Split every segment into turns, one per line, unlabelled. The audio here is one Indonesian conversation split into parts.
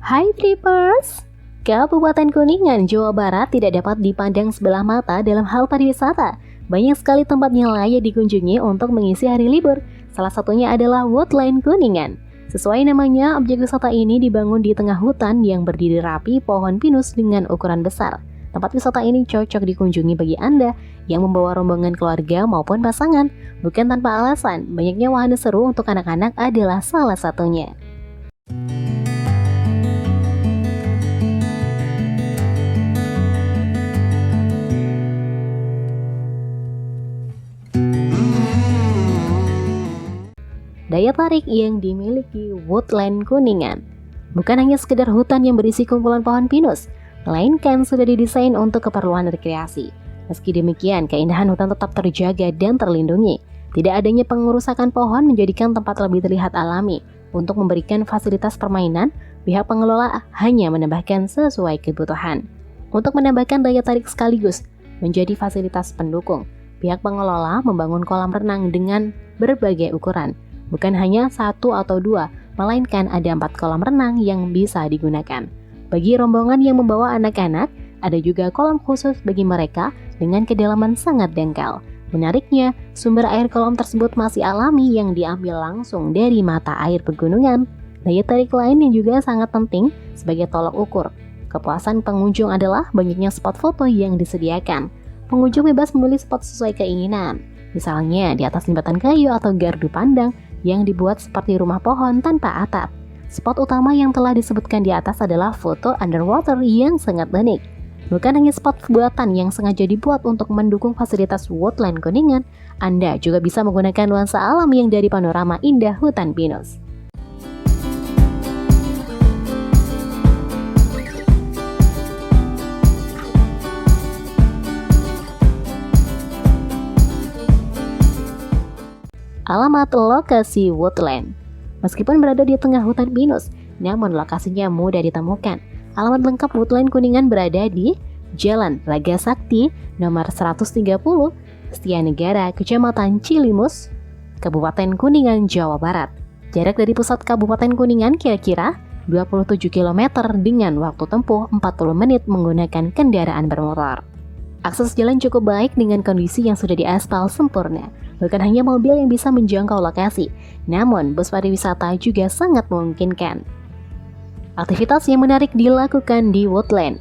Hai Trippers! Kabupaten Kuningan, Jawa Barat tidak dapat dipandang sebelah mata dalam hal pariwisata. Banyak sekali tempat yang layak dikunjungi untuk mengisi hari libur. Salah satunya adalah Woodland Kuningan. Sesuai namanya, objek wisata ini dibangun di tengah hutan yang berdiri rapi pohon pinus dengan ukuran besar. Tempat wisata ini cocok dikunjungi bagi Anda yang membawa rombongan keluarga maupun pasangan. Bukan tanpa alasan, banyaknya wahana seru untuk anak-anak adalah salah satunya. Daya tarik yang dimiliki Woodland Kuningan bukan hanya sekedar hutan yang berisi kumpulan pohon pinus, melainkan sudah didesain untuk keperluan rekreasi. Meski demikian, keindahan hutan tetap terjaga dan terlindungi. Tidak adanya pengerusakan pohon menjadikan tempat lebih terlihat alami. Untuk memberikan fasilitas permainan, pihak pengelola hanya menambahkan sesuai kebutuhan. Untuk menambahkan daya tarik sekaligus menjadi fasilitas pendukung, pihak pengelola membangun kolam renang dengan berbagai ukuran. Bukan hanya 1 atau 2, melainkan ada 4 kolam renang yang bisa digunakan. Bagi rombongan yang membawa anak-anak, ada juga kolam khusus bagi mereka dengan kedalaman sangat dangkal. Menariknya, sumber air kolam tersebut masih alami yang diambil langsung dari mata air pegunungan. Daya tarik lain yang juga sangat penting sebagai tolak ukur kepuasan pengunjung adalah banyaknya spot foto yang disediakan. Pengunjung bebas memilih spot sesuai keinginan. Misalnya di atas jembatan kayu atau gardu pandang yang dibuat seperti rumah pohon tanpa atap. Spot utama yang telah disebutkan di atas adalah foto underwater yang sangat unik. Bukan hanya spot buatan yang sengaja dibuat untuk mendukung fasilitas Woodland Kuningan, Anda juga bisa menggunakan nuansa alam yang dari panorama indah hutan pinus. Alamat lokasi Woodland. Meskipun berada di tengah hutan pinus, namun lokasinya mudah ditemukan. Alamat lengkap Woodland Kuningan berada di Jalan Raga Sakti nomor 130, Setianegara, Kecamatan Cilimus, Kabupaten Kuningan, Jawa Barat. Jarak dari pusat Kabupaten Kuningan kira-kira 27 km dengan waktu tempuh 40 menit menggunakan kendaraan bermotor. Akses jalan cukup baik dengan kondisi yang sudah diaspal sempurna. Bukan hanya mobil yang bisa menjangkau lokasi, namun bus pariwisata juga sangat memungkinkan. Aktivitas yang menarik dilakukan di Woodland.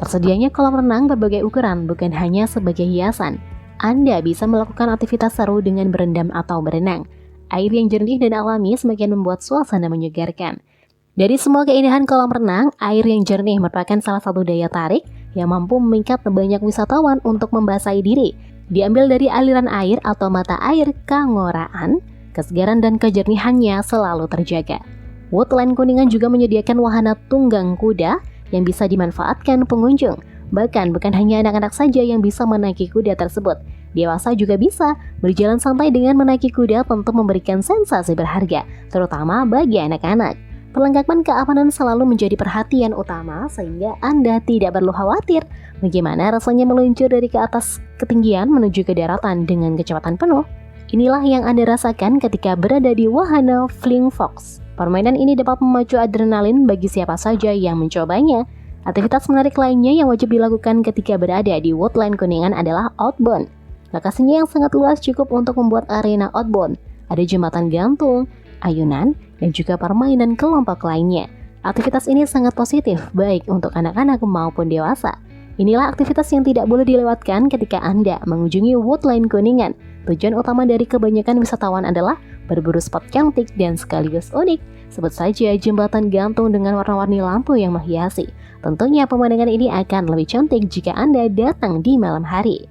Tersedianya kolam renang berbagai ukuran bukan hanya sebagai hiasan. Anda bisa melakukan aktivitas seru dengan berendam atau berenang. Air yang jernih dan alami semakin membuat suasana menyegarkan. Dari semua keindahan kolam renang, air yang jernih merupakan salah satu daya tarik yang mampu memikat banyak wisatawan untuk membasahi diri. Diambil dari aliran air atau mata air Kangoraan, kesegaran dan kejernihannya selalu terjaga. Woodland Kuningan juga menyediakan wahana tunggang kuda yang bisa dimanfaatkan pengunjung. Bahkan bukan hanya anak-anak saja yang bisa menaiki kuda tersebut. Dewasa juga bisa. Berjalan santai dengan menaiki kuda tentu memberikan sensasi berharga, terutama bagi anak-anak. Perlengkapan keamanan selalu menjadi perhatian utama sehingga Anda tidak perlu khawatir bagaimana rasanya meluncur dari ke atas ketinggian menuju ke daratan dengan kecepatan penuh. Inilah yang Anda rasakan ketika berada di wahana Flying Fox. Permainan ini dapat memacu adrenalin bagi siapa saja yang mencobanya. Aktivitas menarik lainnya yang wajib dilakukan ketika berada di Woodland Kuningan adalah outbound. Lokasinya yang sangat luas cukup untuk membuat arena outbound. Ada jembatan gantung, ayunan, dan juga permainan kelompok lainnya. Aktivitas ini sangat positif, baik untuk anak-anak maupun dewasa. Inilah aktivitas yang tidak boleh dilewatkan ketika Anda mengunjungi Woodland Kuningan. Tujuan utama dari kebanyakan wisatawan adalah berburu spot cantik dan sekaligus unik. Sebut saja jembatan gantung dengan warna-warni lampu yang menghiasi. Tentunya pemandangan ini akan lebih cantik jika Anda datang di malam hari.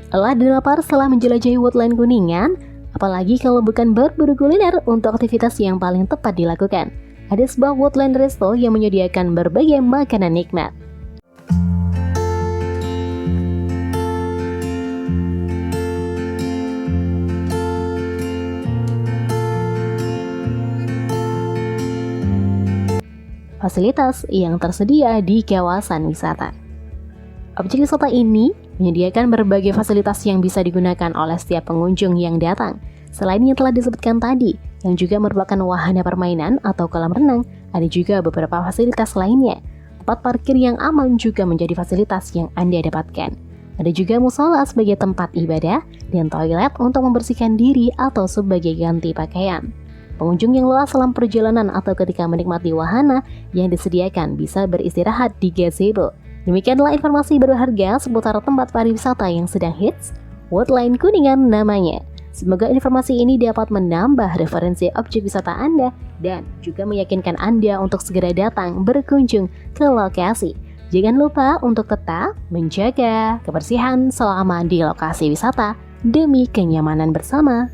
Lelah dan lapar setelah menjelajahi Woodland Kuningan? Apalagi kalau bukan berburu kuliner untuk aktivitas yang paling tepat dilakukan. Ada sebuah Woodland Resto yang menyediakan berbagai makanan nikmat. Fasilitas yang tersedia di kawasan wisata. Objek wisata ini menyediakan berbagai fasilitas yang bisa digunakan oleh setiap pengunjung yang datang. Selain yang telah disebutkan tadi, yang juga merupakan wahana permainan atau kolam renang. Ada juga beberapa fasilitas lainnya. Tempat parkir yang aman juga menjadi fasilitas yang Anda dapatkan. Ada juga musola sebagai tempat ibadah dan toilet untuk membersihkan diri atau sebagai ganti pakaian. Pengunjung yang lelah selama perjalanan atau ketika menikmati wahana yang disediakan bisa beristirahat di gazebo. Demikianlah informasi berharga seputar tempat pariwisata yang sedang hits, Woodline Kuningan namanya. Semoga informasi ini dapat menambah referensi objek wisata Anda dan juga meyakinkan Anda untuk segera datang berkunjung ke lokasi. Jangan lupa untuk tetap menjaga kebersihan selama di lokasi wisata demi kenyamanan bersama.